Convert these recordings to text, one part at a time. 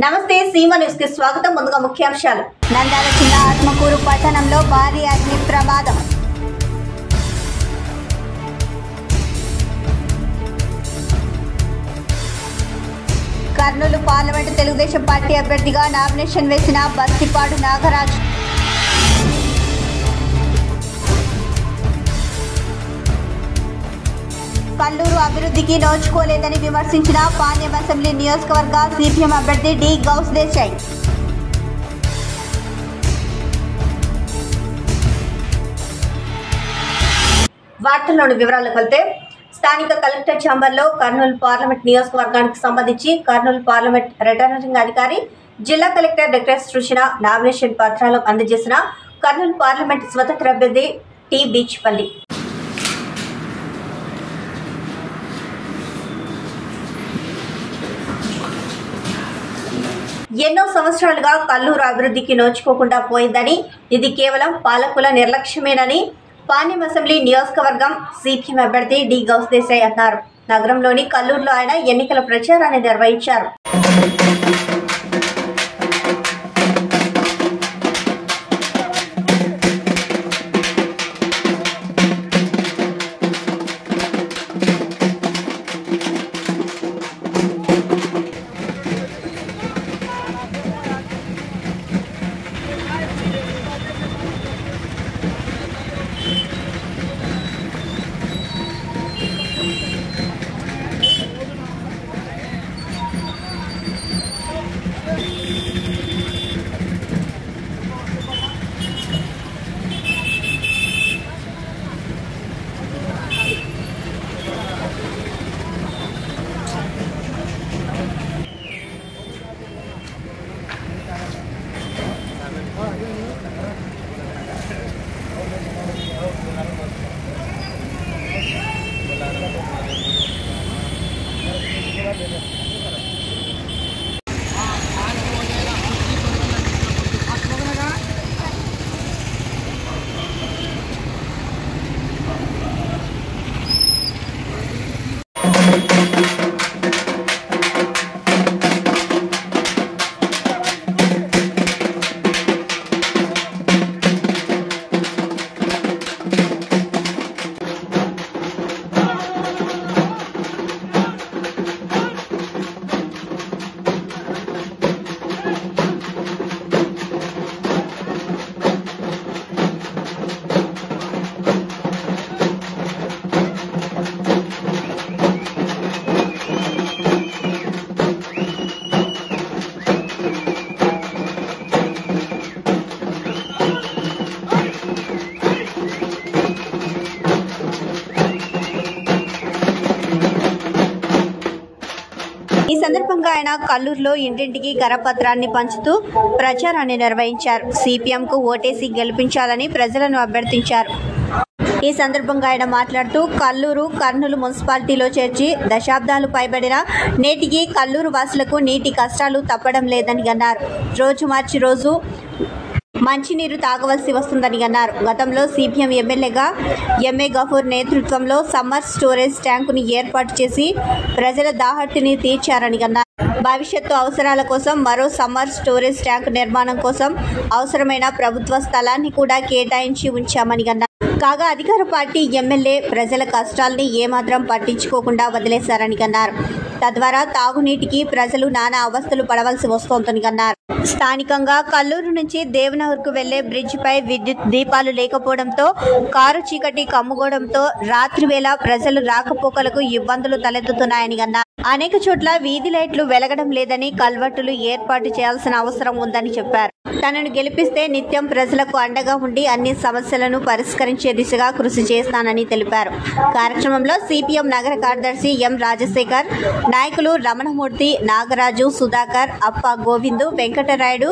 నమస్తే సీమ న్యూస్ కి స్వాగతం. ముందుగా ముఖ్యాంశాలు. నంద్యాల జిల్లా ఆత్మకూరు పట్టణంలో భారీ అగ్ని ప్రమాదం. కర్నూలు పార్లమెంటు తెలుగుదేశం పార్టీ అభ్యర్థిగా నామినేషన్ వేసిన బస్తిపాడు నాగరాజ్. కల్లూరు అభివృద్ధికి నోచుకోలేదని విమర్శించిన పాణ్యం అసెంబ్లీ నియోజకవర్గ సిపిఎం అభ్యర్థి డి గౌస్ దేశాయ్. వార్తల్లోని వివరాలకు వెళ్తే స్థానిక కలెక్టర్ ఛాంబర్లో కర్నూలు పార్లమెంట్ నియోజకవర్గానికి సంబంధించి కర్నూలు పార్లమెంట్ రిటర్నింగ్ అధికారి జిల్లా కలెక్టర్ డాక్టర్ సృజన నామినేషన్ పత్రాలు అందజేసిన కర్నూలు పార్లమెంట్ స్వతంత్ర అభ్యర్థి టి బీచ్పల్లి. ఎన్నో సంవత్సరాలుగా కల్లూరు అభివృద్ధికి నోచుకోకుండా పోయిందని, ఇది కేవలం పాలకుల నిర్లక్ష్యమేనని పాణ్యం అసెంబ్లీ నియోజకవర్గం సిపిఎం అభ్యర్థి డి గౌస్ దేశాయ్ అన్నారు. నగరంలోని కల్లూరులో ఆయన ఎన్నికల ప్రచారాన్ని నిర్వహించారు. ఈ సందర్భంగా ఆయన కల్లూరులో ఇంటింటికి కరపత్రాన్ని పంచుతూ ప్రచారాన్ని నిర్వహించారు. సిపిఎంకు ఓటేసి గెలిపించాలని ప్రజలను అభ్యర్థించారు. ఈ సందర్భంగా ఆయన మాట్లాడుతూ కల్లూరు కర్నూలు మున్సిపాలిటీలో చేర్చి దశాబ్దాలు పైబడిన నేటికి కల్లూరు వాసులకు నీటి కష్టాలు తప్పడం లేదని అన్నారు. రోజు మార్చి రోజు మంచినీరు తాగవలసి వస్తుందని అన్నారు. గతంలో సిపిఎం ఎమ్మెల్యేగా ఎంఏ గఫూర్ నేతృత్వంలో సమ్మర్ స్టోరేజ్ ట్యాంకుని ఏర్పాటు చేసి ప్రజల దాహర్తిని తీర్చారని అన్నారు. భవిష్యత్తు అవసరాల కోసం మరో సమ్మర్ స్టోరేజ్ ట్యాంకు నిర్మాణం కోసం అవసరమైన ప్రభుత్వ స్థలాన్ని కూడా కేటాయించి ఉంచామని అన్నారు. కాగా అధికార పార్టీ ఎమ్మెల్యే ప్రజల కష్టాల్ని ఏమాత్రం పట్టించుకోకుండా వదిలేశారని అన్నారు. తద్వారా తాగునీటికి ప్రజలు నానా అవస్థలు పడవలసి వస్తోందని అన్నారు. స్థానికంగా కల్లూరు నుంచి దేవనగర్కు వెళ్లే బ్రిడ్జ్ పై విద్యుత్ దీపాలు లేకపోవడంతో కారు చీకటి కమ్ముకోవడంతో రాత్రి వేళ ప్రజలు రాకపోకలకు ఇబ్బందులు తలెత్తుతున్నాయని అన్నారు. అనేక చోట్ల వీధి లైట్లు వెలగడం లేదని, కల్వర్టులు ఏర్పాటు చేయాల్సిన అవసరం ఉందని చెప్పారు. తనను గెలిపిస్తే నిత్యం ప్రజలకు అండగా ఉండి అన్ని సమస్యలను పరిష్కరించే దిశగా కృషి చేస్తానని తెలిపారు. కార్యక్రమంలో సిపిఎం నగర కార్యదర్శి ఎం రాజశేఖర్, నాయకులు రమణమూర్తి, నాగరాజు, సుధాకర్, అప్ప గోవిందు, వెంకటరాయుడు,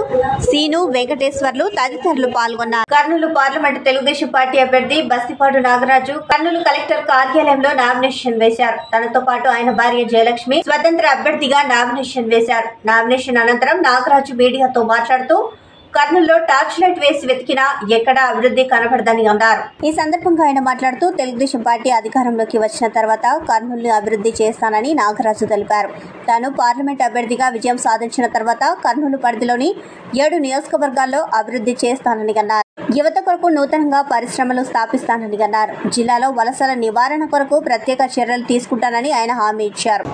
సీను, వెంకటేశ్వర్లు తదితరులు పాల్గొన్నారు. కర్నూలు పార్లమెంట్ తెలుగుదేశం పార్టీ అభ్యర్థి బస్తిపాడు నాగరాజు కర్నూలు కలెక్టర్ కార్యాలయంలో నామినేషన్ వేశారు. తనతో పాటు ఆయన భార్య జయలక్ష్మి స్వతంత్ర అభ్యర్థిగా నామినేషన్ వేశారు. నామినేషన్ అనంతరం నాగరాజు మీడియాతో మాట్లాడుతూ కర్నూలులో టార్చ్ లైట్ వేసి వెతికినా ఎక్కడా అభివృద్ధి కనబడదని అన్నారు. ఈ సందర్భంగా ఆయన మాట్లాడుతూ తెలుగుదేశం పార్టీ అధికారంలోకి వచ్చిన తర్వాత కర్నూలుని అభివృద్ధి చేస్తానని నాగరాజు తెలిపారు. తాను పార్లమెంట్ అభ్యర్థిగా విజయం సాధించిన తర్వాత కర్నూలు పరిధిలోని 7 నియోజకవర్గాల్లో అభివృద్ధి చేస్తానని అన్నారు. యువత కొరకు నూతనంగా పరిశ్రమలు స్థాపిస్తానని అన్నారు. జిల్లాలో వలసల నివారణ కొరకు ప్రత్యేక చర్యలు తీసుకుంటానని ఆయన హామీ ఇచ్చారు.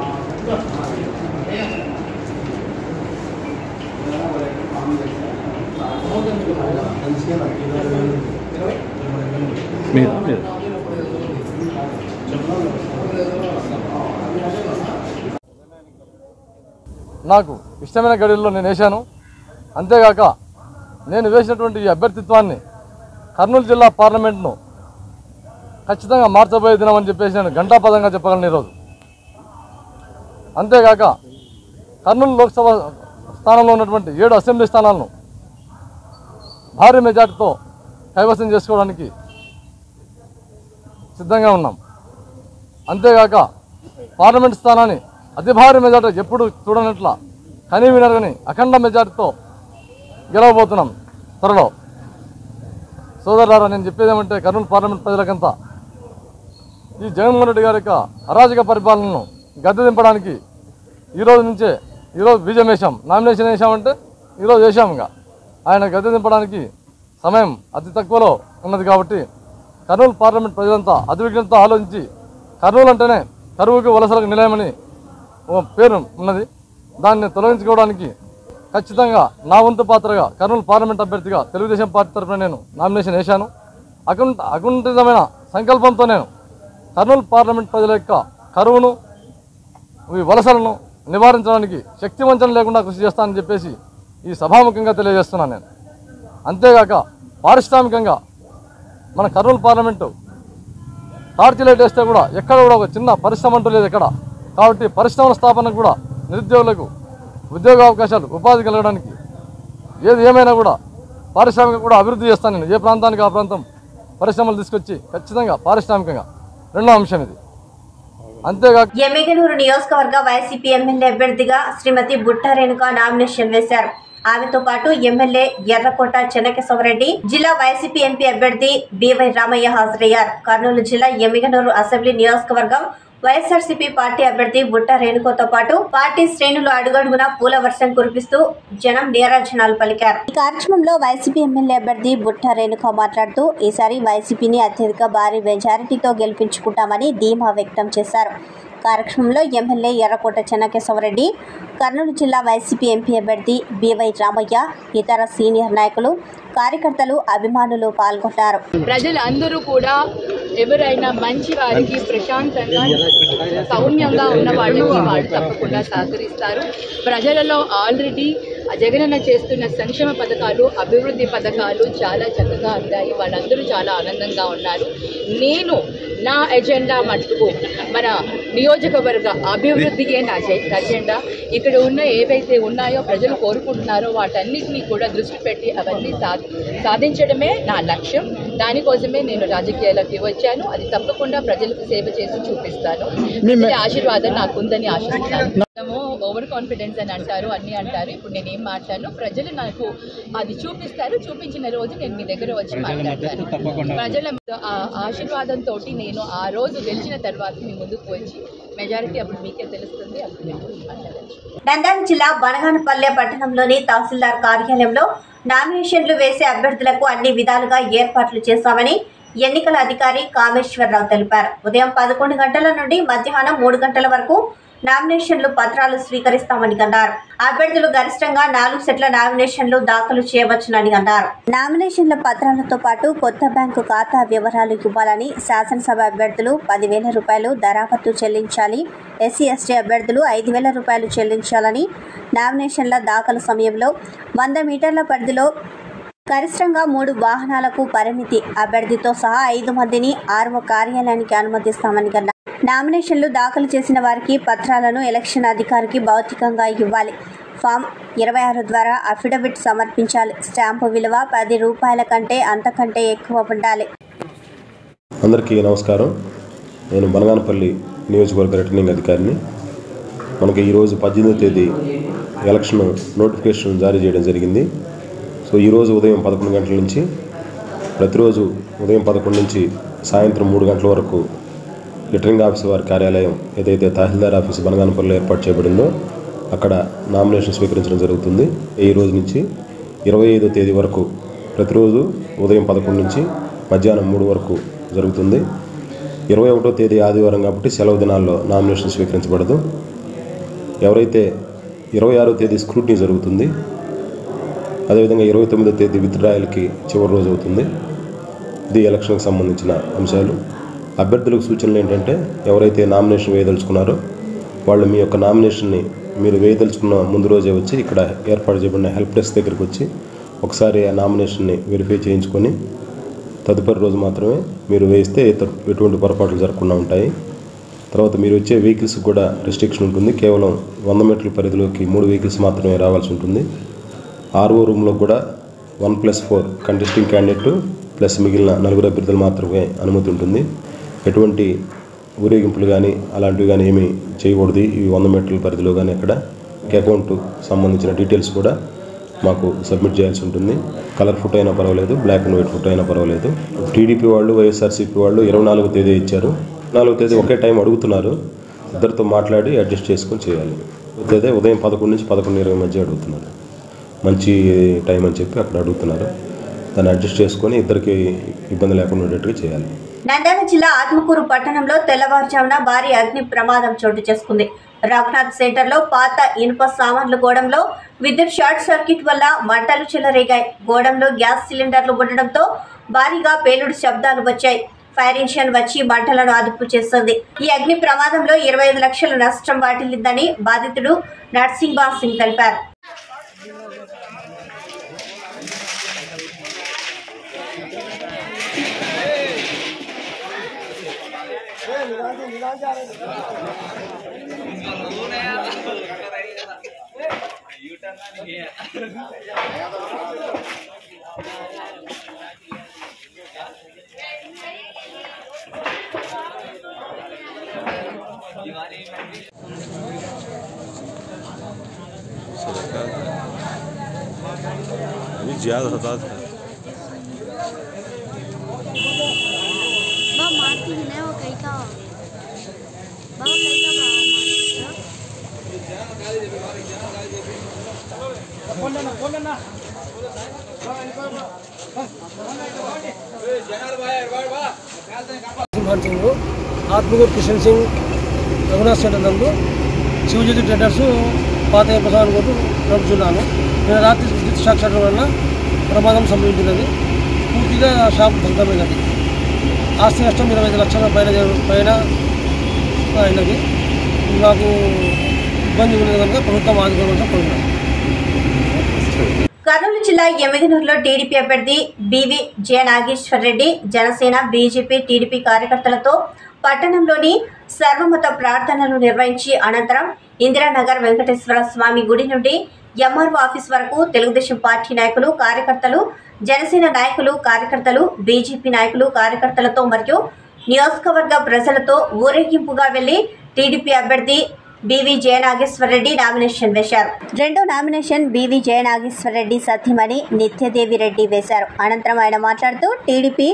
నాకు ఇష్టమైన గడిలో నేను వేశాను. అంతేగాక నేను వేసినటువంటి ఈ అభ్యర్థిత్వాన్ని కర్నూలు జిల్లా పార్లమెంట్ను ఖచ్చితంగా మార్చబోయే దినమని చెప్పేసి నేను ఘంటాపదంగా చెప్పగలను ఈరోజు. అంతేగాక కర్నూలు లోక్సభ స్థానంలో ఉన్నటువంటి 7 అసెంబ్లీ స్థానాలను భారీ మెజార్టీతో కైవసం చేసుకోవడానికి సిద్ధంగా ఉన్నాం. అంతేగాక పార్లమెంట్ స్థానాన్ని అతి భారీ మెజార్టీ ఎప్పుడు చూడనట్ల కనీ వినరని అఖండ మెజార్టీతో గెలవబోతున్నాం త్వరలో. సోదరులారా, నేను చెప్పేది ఏమంటే కర్నూలు పార్లమెంట్ ప్రజలకంతా ఈ జగన్మోహన్ రెడ్డి గారి యొక్క అరాజక పరిపాలనను గద్దె దింపడానికి ఈరోజు బీజం వేశాం, నామినేషన్ వేసామంటే ఈరోజు వేసాం. ఇంకా ఆయన గద్దె దింపడానికి సమయం అతి తక్కువలో ఉన్నది కాబట్టి కర్నూలు పార్లమెంట్ ప్రజలంతా అతివిఘ్నంతో ఆలోచించి కర్నూలు అంటేనే కరువుకు వలసలకు నిలయమని పేరు ఉన్నది, దాన్ని తొలగించుకోవడానికి ఖచ్చితంగా నా వంతు పాత్రగా కర్నూలు పార్లమెంట్ అభ్యర్థిగా తెలుగుదేశం పార్టీ తరఫున నేను నామినేషన్ వేశాను. అకుంఠితమైన సంకల్పంతో నేను కర్నూలు పార్లమెంట్ ప్రజల యొక్క కరువును ఈ వలసలను నివారించడానికి శక్తివంచన లేకుండా కృషి చేస్తానని చెప్పేసి ఈ సభాముఖంగా తెలియజేస్తున్నాను నేను. అంతేగాక పారిశ్రామికంగా మన కర్నూలు పార్లమెంటు టార్చ్ లైట్ వేస్తే కూడా ఎక్కడ కూడా ఒక చిన్న పరిశ్రమ అంటూ లేదు ఎక్కడ. కాబట్టి పరిశ్రమల స్థాపనకు కూడా నిరుద్యోగులకు ఉద్యోగ అవకాశాలు, ఉపాధి కలగడానికి ఏది ఏమైనా కూడా పారిశ్రామిక కూడా అభివృద్ధి చేస్తాను నేను. ఏ ప్రాంతానికి ఆ ప్రాంతం పరిశ్రమలు తీసుకొచ్చి ఖచ్చితంగా పారిశ్రామికంగా. రెండో అంశం ఇది. అంతేగాక ఎమ్మిగనూరు నియోజకవర్గ వైసీపీ ఎమ్మెల్యే అభ్యర్థిగా శ్రీమతి బుట్ట రేణుక నామినేషన్ వేశారు. ఆమెతో పాటు ఎమ్మెల్యే ఎర్రకోట చెన్నకేశవరెడ్డి, జిల్లా వైసీపీ ఎంపీ అభ్యర్థి బివై రామయ్య హాజరయ్యారు. కర్నూలు జిల్లా ఎమ్మిగనూరు అసెంబ్లీ నియోజకవర్గం వైఎస్ఆర్సీపీ పార్టీ అభ్యర్థి బుట్ట రేణుకతో పాటు పార్టీ శ్రేణులు అడుగడుగున పూల వర్షం కురిపిస్తూ జనం నీరాజనాలు పలికారు. ఈ కార్యక్రమంలో వైసీపీ ఎమ్మెల్యే అభ్యర్థి బుట్ట రేణుక మాట్లాడుతూ ఈసారి వైసీపీని అత్యధిక భారీ మెజారిటీతో గెలిపించుకుంటామని ధీమా వ్యక్తం చేశారు. కార్యక్రమంలో ఎమ్మెల్యే ఎర్రకోట చెన్నకేశవరెడ్డి, కర్నూలు జిల్లా వైసీపీ ఎంపీ అభ్యర్థి బివై రామయ్య, ఇతర సీనియర్ నాయకులు, కార్యకర్తలు, అభిమానులు పాల్గొన్నారు. ప్రజలందరూ కూడా ఎవరైనా మంచి వారికి, ప్రశాంతంగా సౌమ్యంగా ఉన్న వాళ్ళకి వాళ్ళు తప్పకుండా సహకరిస్తారు. ప్రజలలో ఆల్రెడీ జగనన్న చేస్తున్న సంక్షేమ పథకాలు, అభివృద్ధి పథకాలు చాలా చక్కగా అందాయి. వాళ్ళందరూ చాలా ఆనందంగా ఉన్నారు. నేను నా ఎజెండా మట్టుకు మన నియోజకవర్గ అభివృద్ధియే నా ఎజెండా. ఇక్కడ ఉన్న ఏవైతే ఉన్నాయో ప్రజలు కోరుకుంటున్నారో వాటన్నిటినీ కూడా దృష్టి పెట్టి అవన్నీ సాధించడమే నా లక్ష్యం. దానికోసమే నేను రాజకీయాల్లోకి వచ్చాను. అది తప్పకుండా ప్రజలకు సేవ చేసి చూపిస్తాను. ఆశీర్వాదం నాకుందని ఆశిస్తున్నాను. ఓవర్ కాన్ఫిడెన్స్ అని అంటారు, అన్నీ అంటారు. ఇప్పుడు నేను ఏం మాట్లాడను, ప్రజలు నాకు అది చూపిస్తారు. చూపించిన రోజు నేను మీ దగ్గర వచ్చి మాట్లాడతాను. ప్రజల ఆశీర్వాదంతో నేను ఆ రోజు గెలిచిన తర్వాత మీ ముందుకు వచ్చి మెజారిటీ అప్పుడు మీకే తెలుస్తుంది. అప్పుడు నేను మాట్లాడచ్చు. నంద్యాల జిల్లా బనగానపల్లె పట్టణంలోని తహసీల్దార్ కార్యాలయంలో నామినేషన్లు వేసే అభ్యర్థులకు అన్ని విధాలుగా ఏర్పాట్లు చేశామని ఎన్నికల అధికారి కామేశ్వరరావు తెలిపారు. ఉదయం 11 గంటల నుండి మధ్యాహ్నం 3 గంటల వరకు నామినేషన్లు పత్రాలు స్వీకరిస్తామని అన్నారు. అభ్యర్థులు గరిష్టంగా 4 సెట్ల నామినేషన్లు దాఖలు చేయవచ్చునని అన్నారు. నామినేషన్ల పత్రాలతో పాటు కొత్త బ్యాంకు ఖాతా వివరాలు ఇవ్వాలని, శాసనసభ అభ్యర్థులు 10,000 రూపాయలు దరావత్తు చెల్లించాలి, ఎస్సీ ఎస్టీ అభ్యర్థులు 5,000 రూపాయలు చెల్లించాలని, నామినేషన్ల దాఖలు సమయంలో 100 మీటర్ల పరిధిలో గరిష్టంగా 3 వాహనాలకు పరిమితి, అభ్యర్థితో సహా 5 మందిని ఆర్ఓ కార్యాలయానికి అనుమతిస్తామని అన్నారు. నామినేషన్లు దాఖలు చేసిన వారికి పత్రాలను ఎలక్షన్ అధికారికి భౌతికంగా ఇవ్వాలి. ఫామ్ 26 ద్వారా అఫిడవిట్ సమర్పించాలి. స్టాంపు విలువ 10 రూపాయల కంటే అంతకంటే ఎక్కువ ఉండాలి. అందరికీ నమస్కారం. నేను బనగానపల్లి నియోజకవర్గ రిటర్నింగ్ అధికారిని. మనకి ఈరోజు 18వ తేదీ ఎలక్షన్ నోటిఫికేషన్ జారీ చేయడం జరిగింది. సో ఈరోజు ఉదయం 11 గంటల నుంచి ప్రతిరోజు ఉదయం 11 నుంచి సాయంత్రం 3 గంటల వరకు రిటర్నింగ్ ఆఫీసర్ వారి కార్యాలయం ఏదైతే తహసీల్దార్ ఆఫీసు బనగానపల్లిలో ఏర్పాటు చేయబడిందో అక్కడ నామినేషన్ స్వీకరించడం జరుగుతుంది. ఈ రోజు నుంచి 25వ తేదీ వరకు ప్రతిరోజు ఉదయం 11 నుంచి మధ్యాహ్నం 3 వరకు జరుగుతుంది. 21వ తేదీ ఆదివారం కాబట్టి సెలవు దినాల్లో నామినేషన్ స్వీకరించబడదు. ఎవరైతే 26వ తేదీ స్క్రూటినీ జరుగుతుంది. అదేవిధంగా 29వ తేదీ విత్డ్రాయల్కి చివరి రోజు అవుతుంది. ఇది ఎలక్షన్కి సంబంధించిన అంశాలు. అభ్యర్థులకు సూచనలు ఏంటంటే ఎవరైతే నామినేషన్ వేయదలుచుకున్నారో వాళ్ళు మీ యొక్క నామినేషన్ని మీరు వేయదలుచుకున్న ముందు రోజే వచ్చి ఇక్కడ ఏర్పాటు చేయబడిన హెల్ప్ డెస్క్ దగ్గరికి వచ్చి ఒకసారి ఆ నామినేషన్ని వెరిఫై చేయించుకొని తదుపరి రోజు మాత్రమే మీరు వేస్తే ఎటువంటి పొరపాట్లు జరగకుండా ఉంటాయి. తర్వాత మీరు వచ్చే వెహికల్స్కి కూడా రెస్ట్రిక్షన్ ఉంటుంది. కేవలం 100 మీటర్ల పరిధిలోకి 3 వెహికల్స్ మాత్రమే రావాల్సి ఉంటుంది. ఆర్ఓ రూమ్లో కూడా 1+4 కంటెస్టింగ్ క్యాండిడేట్ ప్లస్ మిగిలిన 4 అభ్యర్థులు మాత్రమే అనుమతి ఉంటుంది. ఎటువంటి ఊరేగింపులు కానీ అలాంటివి కానీ ఏమీ చేయకూడదు. ఈ 100 మీటర్ల పరిధిలో కానీ అక్కడ అకౌంట్ సంబంధించిన డీటెయిల్స్ కూడా మాకు సబ్మిట్ చేయాల్సి ఉంటుంది. కలర్ ఫోటో అయినా పర్వాలేదు, బ్లాక్ అండ్ వైట్ ఫోటో అయినా పర్వాలేదు. టీడీపీ వాళ్ళు వైఎస్ఆర్సీపీ వాళ్ళు 24వ తేదీ ఇచ్చారు. 24వ తేదీ ఒకే టైం అడుగుతున్నారు. ఇద్దరితో మాట్లాడి అడ్జస్ట్ చేసుకొని చేయాలి. తేదీ ఉదయం 11 నుంచి 11:20 మధ్య అడుగుతున్నారు. మంచి టైం అని చెప్పి అక్కడ అడుగుతున్నారు. దాన్ని అడ్జస్ట్ చేసుకొని ఇద్దరికి ఇబ్బంది లేకుండా ఉండేట్టుగా చేయాలి. నంద్యాల జిల్లా ఆత్మకూరు పట్టణంలో తెల్లవారుజామున భారీ అగ్ని ప్రమాదం చోటు చేసుకుంది. రఘునాథ్ సెంటర్లో పాత ఇనుప సామాన్ల గోడంలో విద్యుత్ షార్ట్ సర్క్యూట్ వల్ల మంటలు చెలరేగాయి. గోడంలో గ్యాస్ సిలిండర్లు ఉండడంతో భారీగా పేలుడు శబ్దాలు వచ్చాయి. ఫైర్ ఇంజిన్ వచ్చి మంటలను అదుపు చేస్తుంది. ఈ అగ్ని ప్రమాదంలో 25 లక్షల నష్టం వాటిల్లిందని బాధితుడు నర్సింబా సింగ్ తెలిపారు. अभी ज़्यादा होता था मारती नहीं वो कहीं का बहुत कहीं का ఆత్మకూరు కిషన్ సింగ్ రఘునాథ్ సెంటర్ నందు శివజ్యోతి ట్రేడర్స్ పాత ప్రసాదం కొట్టు నడుపుతున్నాను. నేను రాత్రి విద్యుత్ షాక్ సర్క్యూట్ వలన ప్రమాదం సంభవించినది. పూర్తిగా షాప్ దగ్ధమైనది. ఆస్తి నష్టం 25 లక్షల పైన అయినది. నాకు ఇబ్బంది ఉన్నది కనుక ప్రభుత్వం ఆదుకోవాలని కోరుతున్నాను. కర్నూలు జిల్లా ఎమ్మిగనూరులో టీడీపీ అభ్యర్థి BV J Nageshwar Reddy Janasena BJP TDP కార్యకర్తలతో పట్టణంలోని సర్వమత ప్రార్థనలు నిర్వహించి అనంతరం ఇందిరానగర్ వెంకటేశ్వర స్వామి గుడి నుండి ఎంఆర్ఓ ఆఫీస్ వరకు తెలుగుదేశం పార్టీ నాయకులు కార్యకర్తలు, జనసేన నాయకులు కార్యకర్తలు, బీజేపీ నాయకులు కార్యకర్తలతో మరియు నియోజకవర్గ ప్రజలతో ఊరేగింపుగా వెళ్లి టీడీపీ అభ్యర్థి BV J Nageshwar Reddy nomination వేశారు. రెండో nomination BV J Nageshwar Reddy సతీమణి నిత్యదేవి రెడ్డి వేశారు. అనంతరం ఆయన మాట్లాడుతూ టీడీపీ,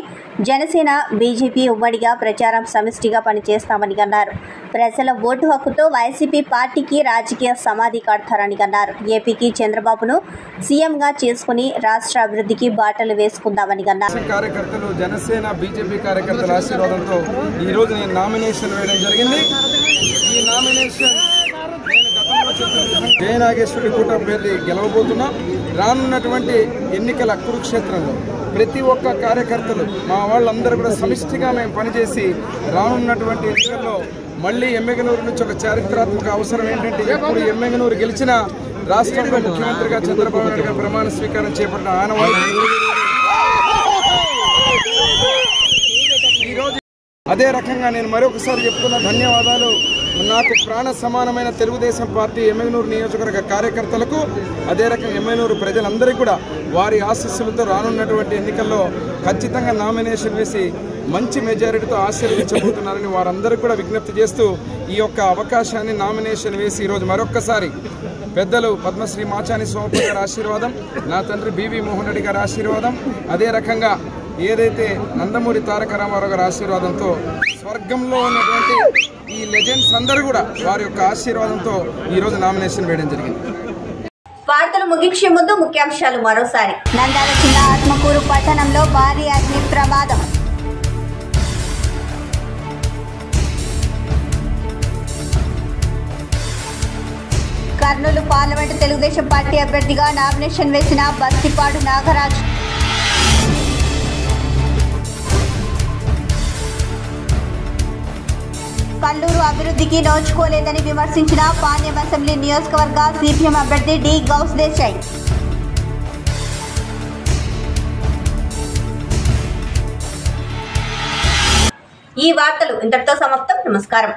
జనసేన, బీజేపీ ఉమ్మడిగా ప్రచారం సమిష్టిగా పనిచేస్తామని అన్నారు. ప్రజల ఓటు హక్కుతో వైసీపీ పార్టీకి రాజకీయ సమాధి కడతారని అన్నారు. ఏపీకి చంద్రబాబును సీఎంగా చేసుకుని రాష్ట్ర అభివృద్ధికి బాటలు వేసుకుందామని అన్నారు. కార్యకర్తలు, జనసేన, బీజేపీ కార్యకర్తల ఆశీర్వాదంతో ఈరోజు నేను నామినేషన్ వేయడం జరిగింది. ఈ నామినేషన్ నేను గతంలో చెప్పిన జె నాగేశ్వరి కూటమి అభ్యర్థి గెలవబోతున్నాం. రానున్నటువంటి ఎన్నికల కురుక్షేత్రంలో ప్రతి ఒక్క కార్యకర్తలు మా వాళ్ళందరూ కూడా సమిష్టిగా మేము పనిచేసి రానున్నటువంటి ఎన్నికల్లో మళ్ళీ ఎమ్మిగనూరు నుంచి ఒక చారిత్రాత్మక అవసరం ఏంటంటే ఎప్పుడు ఎమ్మిగనూరు గెలిచిన రాష్ట్రంలో ముఖ్యమంత్రిగా చంద్రబాబు నాయుడు గారు ప్రమాణ స్వీకారం చేపట్టిన ఆనవాయితీ ఈరోజు అదే రకంగా నేను మరొకసారి చెప్తున్న ధన్యవాదాలు నాకు ప్రాణ సమానమైన తెలుగుదేశం పార్టీ ఎమ్మిగనూరు నియోజకవర్గ కార్యకర్తలకు, అదే రకంగా ఎమ్మిగనూరు ప్రజలందరికీ కూడా వారి ఆశీస్సులతో రానున్నటువంటి ఎన్నికల్లో ఖచ్చితంగా నామినేషన్ వేసి మంచి మెజారిటీతో ఆశీర్వదించబోతున్నారని వారందరికీ కూడా విజ్ఞప్తి చేస్తూ ఈ యొక్క అవకాశాన్ని నామినేషన్ వేసి ఈరోజు మరొక్కసారి పెద్దలు పద్మశ్రీ మాచాని సోమప్ప గారి ఆశీర్వాదం, నా తండ్రి బివి మోహన్ రెడ్డి గారి ఆశీర్వాదం, అదే రకంగా ఏదైతే నందమూరి తారక రామారావు గారి ఆశీర్వాదంతో స్వర్గంలో ఉన్నటువంటి ఈ లెజెండ్స్ అందరూ కూడా వారి యొక్క ఆశీర్వాదంతో ఈరోజు నామినేషన్ వేయడం జరిగింది. వార్తలు ముగించే ముందు ముఖ్యాంశాలు మరోసారి. నంద్యాల జిల్లా ఆత్మకూరు పట్టణంలో భారీ అగ్ని ప్రమాదం. కర్నూలు పార్లమెంటు తెలుగుదేశం పార్టీ అభ్యర్థిగా నామినేషన్ వేసిన బస్తిపాడు నాగరాజ్. కల్లూరు అభివృద్ధికి నోచుకోలేదని విమర్శించిన పాణ్యం అసెంబ్లీ నియోజకవర్గ సిపిఎం అభ్యర్థి డి గౌస్ దేశాయ్. ఈ వార్తలు ఇంతటితో సమాప్తం. నమస్కారం.